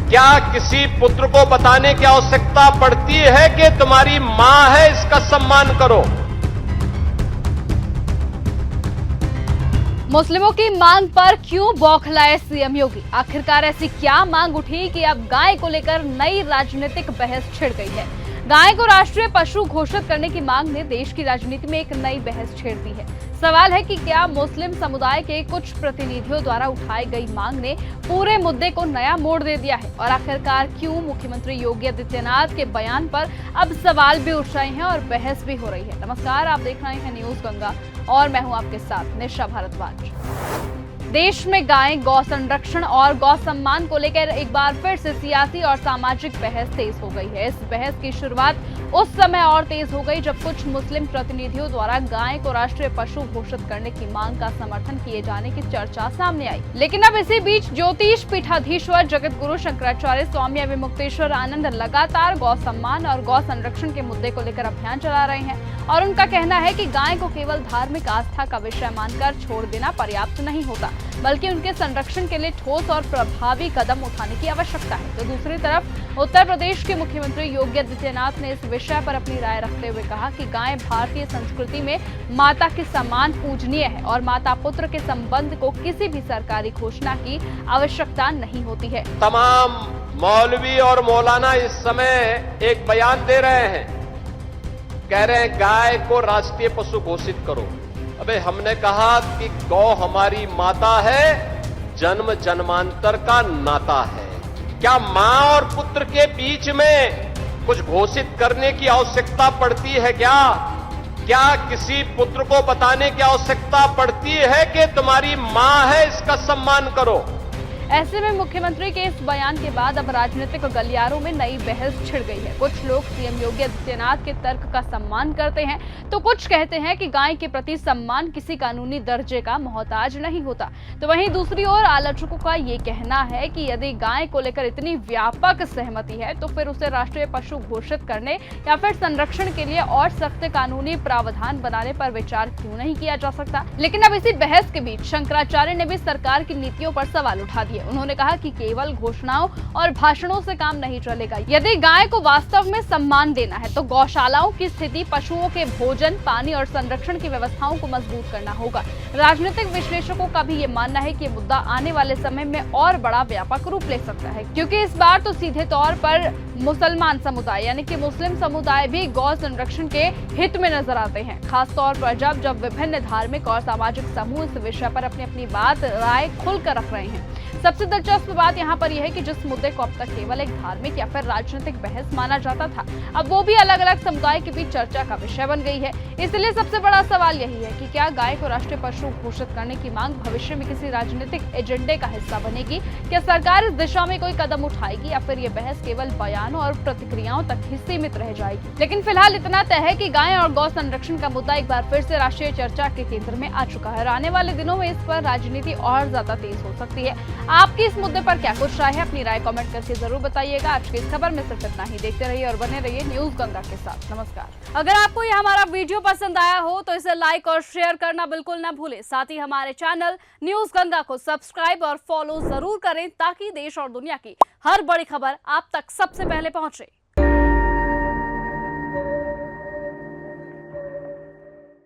क्या किसी पुत्र को बताने की आवश्यकता पड़ती है कि तुम्हारी मां है, इसका सम्मान करो। मुस्लिमों की मांग पर क्यों बौखलाए सीएम योगी? आखिरकार ऐसी क्या मांग उठी कि अब गाय को लेकर नई राजनीतिक बहस छिड़ गई है? गाय को राष्ट्रीय पशु घोषित करने की मांग ने देश की राजनीति में एक नई बहस छेड़ दी है। सवाल है कि क्या मुस्लिम समुदाय के कुछ प्रतिनिधियों द्वारा उठाई गई मांग ने पूरे मुद्दे को नया मोड़ दे दिया है? और आखिरकार क्यों मुख्यमंत्री योगी आदित्यनाथ के बयान पर अब सवाल भी उठ रहे हैं और बहस भी हो रही है? नमस्कार, आप देख रहे हैं न्यूज गंगा और मैं हूं आपके साथ निशा भारद्वाज। देश में गाय, गौ संरक्षण और गौ सम्मान को लेकर एक बार फिर से सियासी और सामाजिक बहस तेज हो गई है। इस बहस की शुरुआत उस समय और तेज हो गई जब कुछ मुस्लिम प्रतिनिधियों द्वारा गाय को राष्ट्रीय पशु घोषित करने की मांग का समर्थन किए जाने की चर्चा सामने आई। लेकिन अब इसी बीच ज्योतिष पीठाधीश्वर जगत गुरु शंकराचार्य स्वामी अविमुक्तेश्वर आनंद लगातार गौ सम्मान और गौ संरक्षण के मुद्दे को लेकर अभियान चला रहे हैं और उनका कहना है कि गाय को केवल धार्मिक आस्था का विषय मानकर छोड़ देना पर्याप्त नहीं होता, बल्कि उनके संरक्षण के लिए ठोस और प्रभावी कदम उठाने की आवश्यकता है। तो दूसरी तरफ उत्तर प्रदेश के मुख्यमंत्री योगी आदित्यनाथ ने इस विषय पर अपनी राय रखते हुए कहा कि गाय भारतीय संस्कृति में माता के समान पूजनीय है और माता पुत्र के संबंध को किसी भी सरकारी घोषणा की आवश्यकता नहीं होती है। तमाम मौलवी और मौलाना इस समय एक बयान दे रहे हैं, कह रहे हैं गाय को राष्ट्रीय पशु घोषित करो। अबे हमने कहा कि गौ हमारी माता है, जन्म जन्मांतर का नाता है। क्या मां और पुत्र के बीच में कुछ घोषित करने की आवश्यकता पड़ती है क्या? क्या किसी पुत्र को बताने की आवश्यकता पड़ती है कि तुम्हारी मां है, इसका सम्मान करो? ऐसे में मुख्यमंत्री के इस बयान के बाद अब राजनीतिक गलियारों में नई बहस छिड़ गई है। कुछ लोग सीएम योगी आदित्यनाथ के तर्क का सम्मान करते हैं तो कुछ कहते हैं कि गाय के प्रति सम्मान किसी कानूनी दर्जे का मोहताज नहीं होता। तो वहीं दूसरी ओर आलोचकों का ये कहना है कि यदि गाय को लेकर इतनी व्यापक सहमति है तो फिर उसे राष्ट्रीय पशु घोषित करने या फिर संरक्षण के लिए और सख्त कानूनी प्रावधान बनाने पर विचार क्यों नहीं किया जा सकता। लेकिन अब इसी बहस के बीच शंकराचार्य ने भी सरकार की नीतियों पर सवाल उठा दिया। उन्होंने कहा कि केवल घोषणाओं और भाषणों से काम नहीं चलेगा। यदि गाय को वास्तव में सम्मान देना है तो गौशालाओं की स्थिति, पशुओं के भोजन, पानी और संरक्षण की व्यवस्थाओं को मजबूत करना होगा। राजनीतिक विश्लेषकों का भी ये मानना है कि ये मुद्दा आने वाले समय में और बड़ा व्यापक रूप ले सकता है, क्योंकि इस बार तो सीधे तौर पर मुसलमान समुदाय यानी कि मुस्लिम समुदाय भी गौ संरक्षण के हित में नजर आते हैं। खासतौर पर जब विभिन्न धार्मिक और सामाजिक समूह इस विषय पर अपनी अपनी राय खुलकर रख रहे हैं। सबसे दिलचस्प बात यहाँ पर यह है कि जिस मुद्दे को अब तक केवल एक धार्मिक या फिर राजनीतिक बहस माना जाता था, अब वो भी अलग अलग समुदाय के बीच चर्चा का विषय बन गई है। इसलिए सबसे बड़ा सवाल यही है कि क्या गाय को राष्ट्रीय पशु घोषित करने की मांग भविष्य में किसी राजनीतिक एजेंडे का हिस्सा बनेगी? क्या सरकार इस दिशा में कोई कदम उठाएगी या फिर ये बहस केवल बयानों और प्रतिक्रियाओं तक ही सीमित रह जाएगी? लेकिन फिलहाल इतना तय है कि गाय और गौ संरक्षण का मुद्दा एक बार फिर से राष्ट्रीय चर्चा के केंद्र में आ चुका है और आने वाले दिनों में इस पर राजनीति और ज्यादा तेज हो सकती है। आपकी इस मुद्दे पर क्या कुछ राय है? अपनी राय कमेंट करके जरूर बताइएगा। आज की इस खबर में सिर्फ इतना ही। देखते रहिए और बने रहिए न्यूज गंगा के साथ। नमस्कार। अगर आपको ये हमारा वीडियो पसंद आया हो तो इसे लाइक और शेयर करना बिल्कुल ना भूलें। साथ ही हमारे चैनल न्यूज गंगा को सब्सक्राइब और फॉलो जरूर करें ताकि देश और दुनिया की हर बड़ी खबर आप तक सबसे पहले पहुंचे।